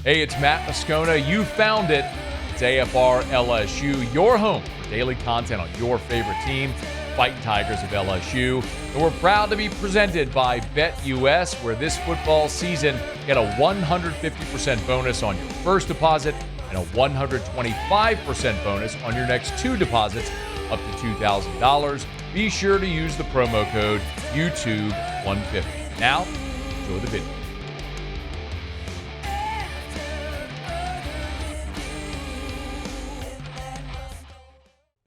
Hey, it's Matt Moscona. You found it. It's AFR LSU, your home for daily content on your favorite team, Fighting Tigers of LSU. And we're proud to be presented by BetUS, where this football season, get a 150% bonus on your first deposit and a 125% bonus on your next two deposits up to $2,000. Be sure to use the promo code YouTube150. Now, enjoy the video.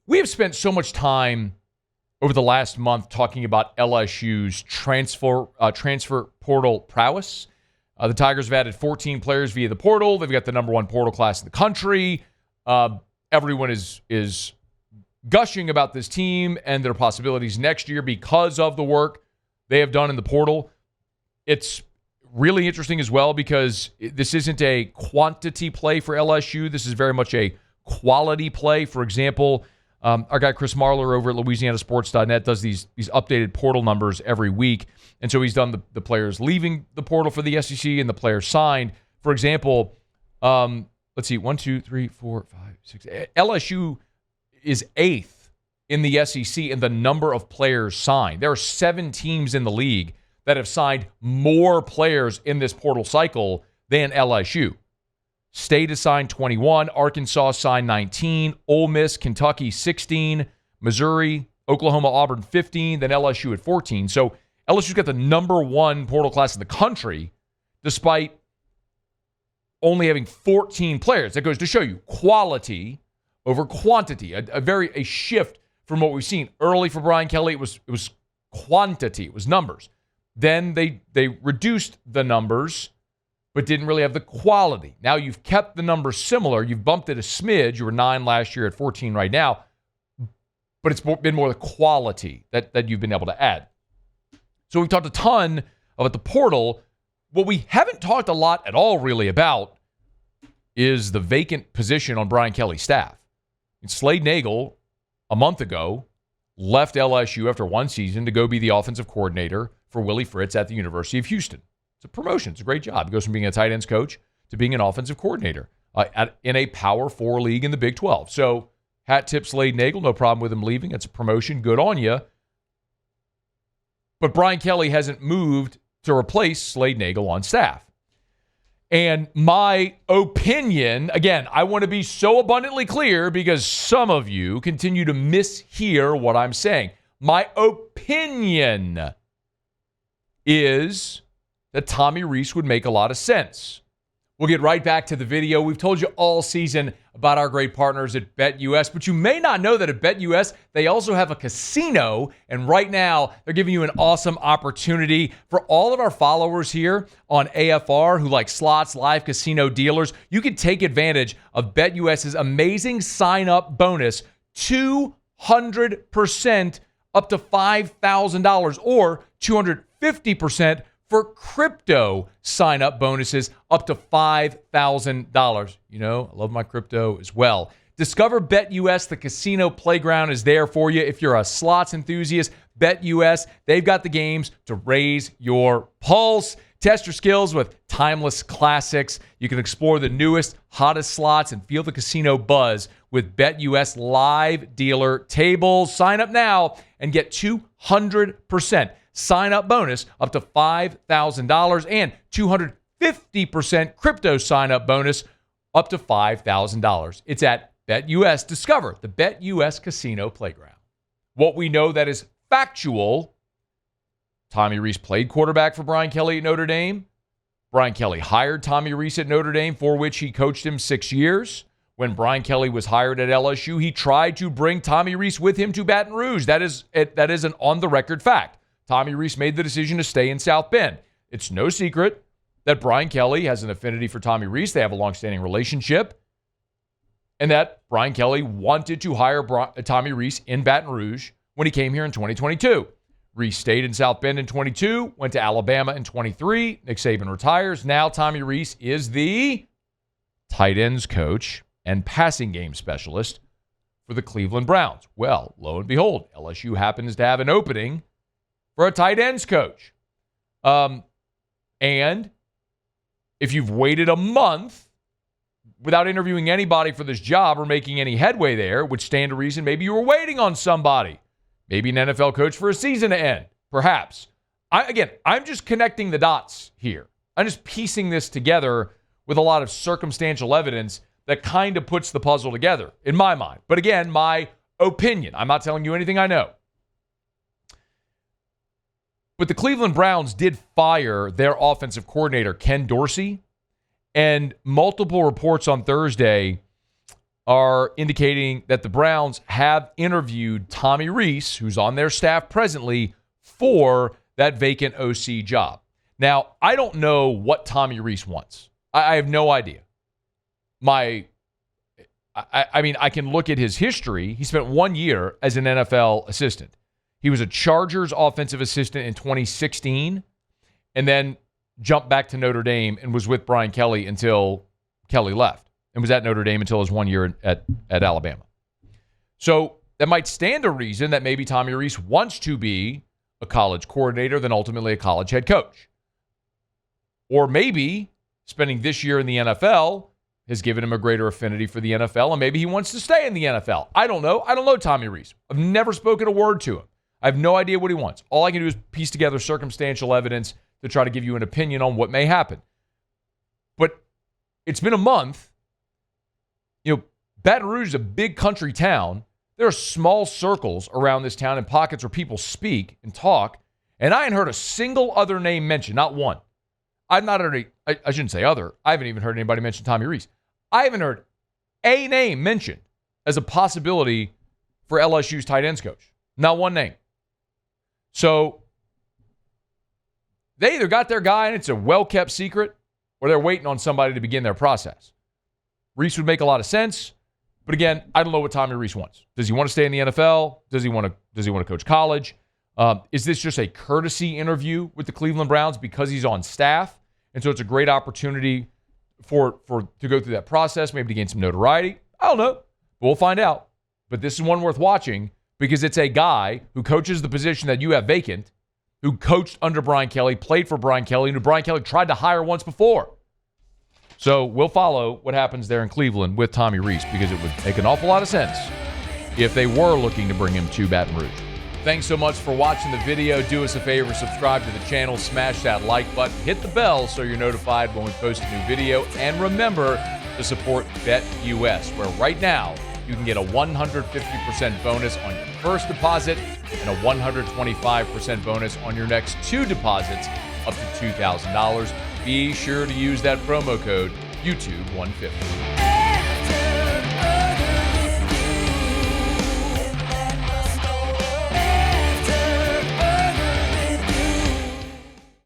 We have spent so much time over the last month talking about LSU's transfer portal prowess. The Tigers have added 14 players via the portal. They've got the number one portal class in the country. Everyone is gushing about this team and their possibilities next year because of the work they have done in the portal. It's really interesting as well because this isn't a quantity play for LSU. This is very much a quality play. For example, our guy Chris Marler over at LouisianaSports.net does these updated portal numbers every week. And so he's done the players leaving the portal for the SEC and the players signed. For example, let's see, 1, 2, 3, 4, 5, 6. LSU is 8th in the SEC in the number of players signed. There are 7 teams in the league that have signed more players in this portal cycle than LSU. State has signed 21, Arkansas signed 19, Ole Miss, Kentucky 16, Missouri, Oklahoma, Auburn 15, then LSU at 14. So LSU's got the number one portal class in the country despite only having 14 players. That goes to show you quality over quantity, a shift from what we've seen. Early for Brian Kelly, it was quantity, it was numbers. Then they reduced the numbers but didn't really have the quality. Now you've kept the numbers similar. You've bumped it a smidge. You were 9 last year, at 14 right now. But it's been more the quality that you've been able to add. So we've talked a ton about the portal. What we haven't talked a lot at all really about is the vacant position on Brian Kelly's staff. And Slade Nagel, a month ago, left LSU after one season to go be the offensive coordinator for Willie Fritz at the University of Houston. It's a promotion. It's a great job. He goes from being a tight ends coach to being an offensive coordinator in a Power 4 league in the Big 12. So hat tip Slade Nagel, no problem with him leaving. It's a promotion. Good on you. But Brian Kelly hasn't moved to replace Slade Nagel on staff. And my opinion, again, I want to be so abundantly clear because some of you continue to mishear what I'm saying. My opinion is that Tommy Rees would make a lot of sense. We'll get right back to the video. We've told you all season about our great partners at BetUS, but you may not know that at BetUS, they also have a casino, and right now, they're giving you an awesome opportunity for all of our followers here on AFR who like slots, live casino dealers. You can take advantage of BetUS's amazing sign-up bonus, 200% up to $5,000 or 250% for crypto sign-up bonuses up to $5,000. You know, I love my crypto as well. Discover BetUS. The casino playground is there for you. If you're a slots enthusiast, BetUS, they've got the games to raise your pulse. Test your skills with timeless classics. You can explore the newest, hottest slots and feel the casino buzz with BetUS live dealer tables. Sign up now and get 200% sign-up bonus up to $5,000 and 250% crypto sign-up bonus up to $5,000. It's at BetUS. Discover the BetUS Casino Playground. What we know that is factual: Tommy Rees played quarterback for Brian Kelly at Notre Dame. Brian Kelly hired Tommy Rees at Notre Dame, for which he coached him 6 years. When Brian Kelly was hired at LSU, he tried to bring Tommy Rees with him to Baton Rouge. That is an on-the-record fact. Tommy Rees made the decision to stay in South Bend. It's no secret that Brian Kelly has an affinity for Tommy Rees. They have a long-standing relationship. And that Brian Kelly wanted to hire Tommy Rees in Baton Rouge when he came here in 2022. Rees stayed in South Bend in 22, went to Alabama in 23. Nick Saban retires. Now Tommy Rees is the tight ends coach and passing game specialist for the Cleveland Browns. Well, lo and behold, LSU happens to have an opening for a tight ends coach. And if you've waited a month without interviewing anybody for this job or making any headway there, would stand to reason maybe you were waiting on somebody. Maybe an NFL coach for a season to end, perhaps. I'm just connecting the dots here. I'm just piecing this together with a lot of circumstantial evidence that kind of puts the puzzle together, in my mind. But again, my opinion. I'm not telling you anything I know. But the Cleveland Browns did fire their offensive coordinator, Ken Dorsey, and multiple reports on Thursday are indicating that the Browns have interviewed Tommy Rees, who's on their staff presently, for that vacant OC job. Now, I don't know what Tommy Rees wants. I have no idea. I can look at his history. He spent 1 year as an NFL assistant. He was a Chargers offensive assistant in 2016 and then jumped back to Notre Dame and was with Brian Kelly until Kelly left and was at Notre Dame until his 1 year at Alabama. So that might stand to reason that maybe Tommy Rees wants to be a college coordinator, then ultimately a college head coach. Or maybe spending this year in the NFL has given him a greater affinity for the NFL, and maybe he wants to stay in the NFL. I don't know. I don't know Tommy Rees. I've never spoken a word to him. I have no idea what he wants. All I can do is piece together circumstantial evidence to try to give you an opinion on what may happen. But it's been a month. Baton Rouge is a big country town. There are small circles around this town and pockets where people speak and talk, and I ain't heard a single other name mentioned, not one. I've not heard I shouldn't say other. I haven't even heard anybody mention Tommy Rees. I haven't heard a name mentioned as a possibility for LSU's tight ends coach. Not one name. So they either got their guy and it's a well-kept secret, or they're waiting on somebody to begin their process. Rees would make a lot of sense, but again, I don't know what Tommy Rees wants. Does he want to stay in the NFL? Does he want to coach college? Is this just a courtesy interview with the Cleveland Browns because he's on staff? And so it's a great opportunity to go through that process, maybe to gain some notoriety. I don't know. But we'll find out. But this is one worth watching because it's a guy who coaches the position that you have vacant, who coached under Brian Kelly, played for Brian Kelly, and who Brian Kelly tried to hire once before. So we'll follow what happens there in Cleveland with Tommy Rees because it would make an awful lot of sense if they were looking to bring him to Baton Rouge. Thanks so much for watching the video. Do us a favor, subscribe to the channel, smash that like button, hit the bell so you're notified when we post a new video, and remember to support BetUS, where right now you can get a 150% bonus on your first deposit and a 125% bonus on your next 2 deposits up to $2,000. Be sure to use that promo code YouTube150.